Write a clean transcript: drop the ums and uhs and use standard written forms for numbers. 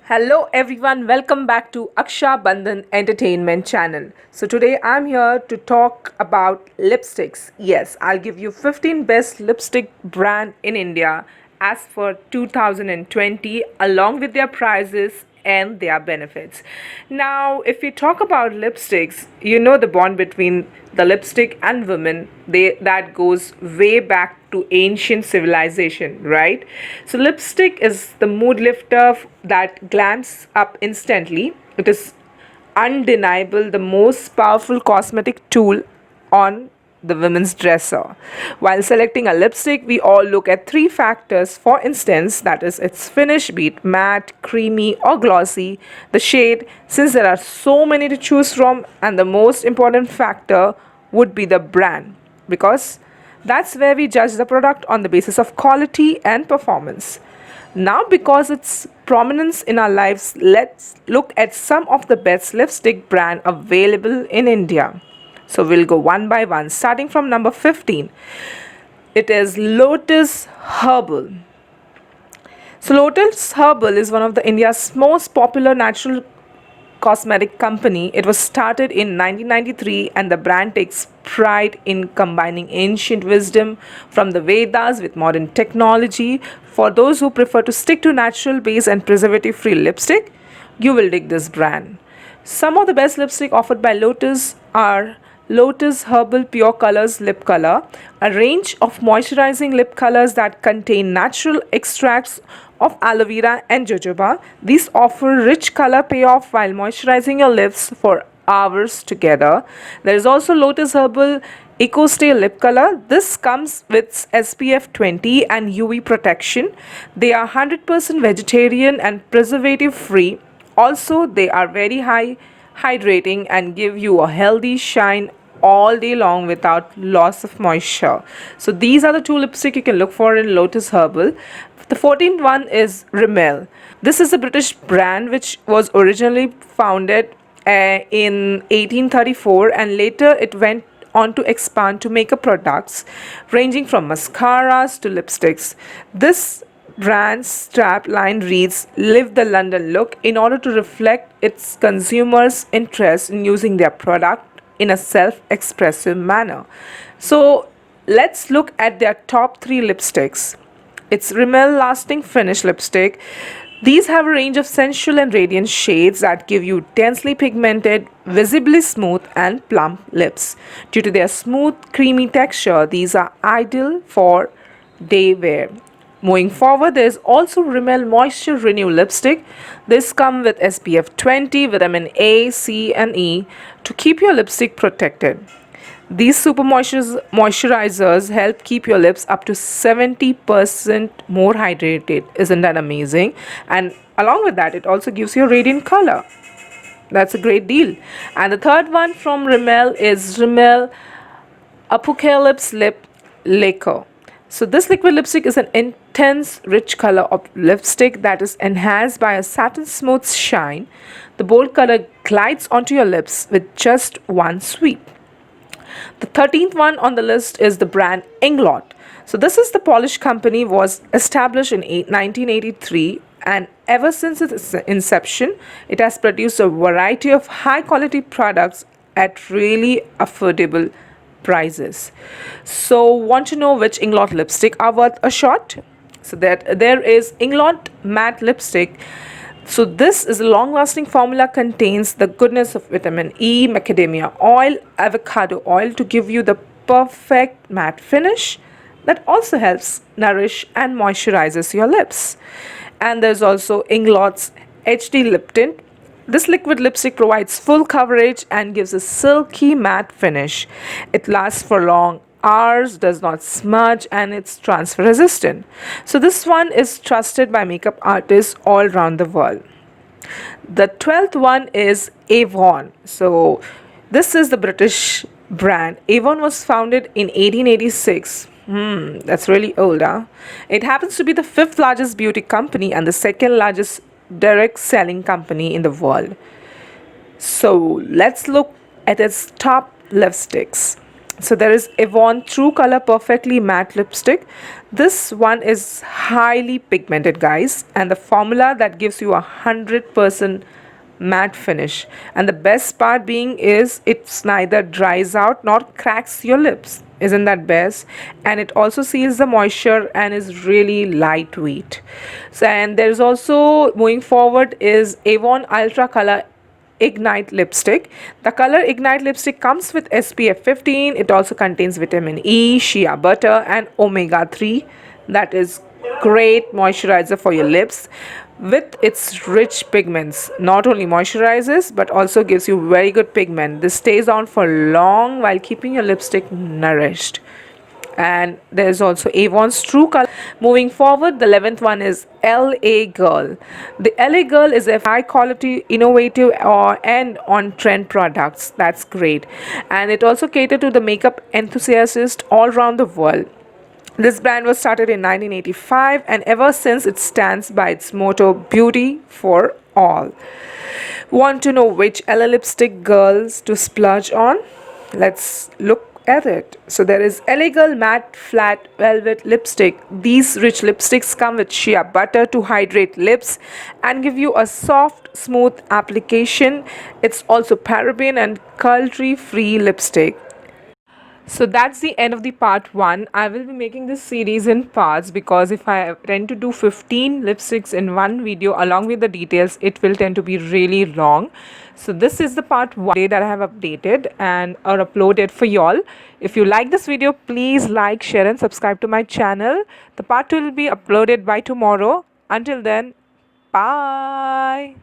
Hello everyone, welcome back to Aksha Bandhan Entertainment Channel. So today I'm here to talk about lipsticks. Yes, I'll give you 15 best lipstick brand in India as for 2020 along with their prices and their benefits. Now, if we talk about lipsticks, you know the bond between the lipstick and women, that goes way back to ancient civilization, right? So lipstick is the mood lifter that glams up instantly. It is undeniable the most powerful cosmetic tool on the women's dresser. While selecting a lipstick, we all look at three factors. For instance, that is its finish, be it matte, creamy, or glossy, the shade, since there are so many to choose from, and the most important factor would be the brand, because that's where we judge the product on the basis of quality and performance. Now, because its prominence in our lives, let's look at some of the best lipstick brand available in India. So we'll go one by one, starting from number 15. It is Lotus Herbal. So Lotus Herbal is one of the India's most popular natural cosmetic company. It was started in 1993 and the brand takes pride in combining ancient wisdom from the Vedas with modern technology. For those who prefer to stick to natural base and preservative free lipstick, you will dig this brand. Some of the best lipstick offered by Lotus are Lotus Herbal Pure Colors Lip Color, a range of moisturizing lip colors that contain natural extracts of aloe vera and jojoba. These offer rich color payoff while moisturizing your lips for hours together. There is also Lotus Herbal Eco Stay Lip Color. This comes with SPF 20 and UV protection. They are 100% vegetarian and preservative free. Also, they are very high hydrating and give you a healthy shine all day long without loss of moisture. So these are the two lipstick you can look for in Lotus Herbal. The 14th one is Rimmel. This is a British brand which was originally founded in 1834 and later it went on to expand to makeup products ranging from mascaras to lipsticks. This brand's strap line reads Live the London Look in order to reflect its consumers' interest in using their product in a self expressive manner. So let's look at their top three lipsticks. It's Rimmel Lasting Finish Lipstick. These have a range of sensual and radiant shades that give you densely pigmented, visibly smooth, and plump lips. Due to their smooth, creamy texture, these are ideal for day wear. Moving forward, there is also Rimmel Moisture Renew Lipstick. This comes with SPF 20, vitamin A, C, and E to keep your lipstick protected. These super moisturizers help keep your lips up to 70% more hydrated. Isn't that amazing? And along with that, it also gives you a radiant color. That's a great deal. And the third one from Rimmel is Rimmel Apocalypse Lip Lacquer. So this liquid lipstick is an intense rich color of lipstick that is enhanced by a satin smooth shine. The bold color glides onto your lips with just one sweep. The 13th one on the list is the brand Inglot. So this is the Polish company, was established in 1983 and ever since its inception it has produced a variety of high quality products at really affordable prices. So want to know which Inglot lipstick are worth a shot? So that there is Inglot matte lipstick. So this is a long-lasting formula, contains the goodness of vitamin E, macadamia oil, avocado oil to give you the perfect matte finish that also helps nourish and moisturizes your lips. And there's also Inglot's HD Lip Tint. This liquid lipstick provides full coverage and gives a silky matte finish. It lasts for long hours, does not smudge, and it's transfer resistant. So this one is trusted by makeup artists all around the world. The 12th one is Avon. So this is the British brand. Avon was founded in 1886. That's really old, huh? It happens to be the fifth largest beauty company and the second largest direct selling company in the world. So let's look at its top lipsticks. So there is Avon True Color Perfectly Matte Lipstick. This one is highly pigmented, guys, and the formula that gives you 100% matte finish. And the best part being is it's neither dries out nor cracks your lips. Isn't that best? And it also seals the moisture and is really lightweight. So, and there's also, moving forward, is Avon Ultra Color Ignite lipstick. The color Ignite lipstick comes with SPF 15. It also contains vitamin E, shea butter, and omega 3. That is great moisturizer for your lips. With its rich pigments, not only moisturizes but also gives you very good pigment. This stays on for long while keeping your lipstick nourished. And there's also Avon's True Color. Moving forward, the 11th one is LA Girl. The LA Girl is a high quality, innovative, and on trend products. That's great. And it also caters to the makeup enthusiasts all around the world. This brand was started in 1985, and ever since it stands by its motto, beauty for all. Want to know which LA lipstick girls to splurge on? Let's look at it. So there is LA Girl Matte Flat Velvet Lipstick. These rich lipsticks come with shea butter to hydrate lips and give you a soft, smooth application. It's also paraben and cruelty free lipstick. So that's the end of the part 1. I will be making this series in parts because if I tend to do 15 lipsticks in one video along with the details, it will tend to be really long. So this is the part 1 that I have updated and or uploaded for y'all. If you like this video, please like, share and subscribe to my channel. The part 2 will be uploaded by tomorrow. Until then, bye.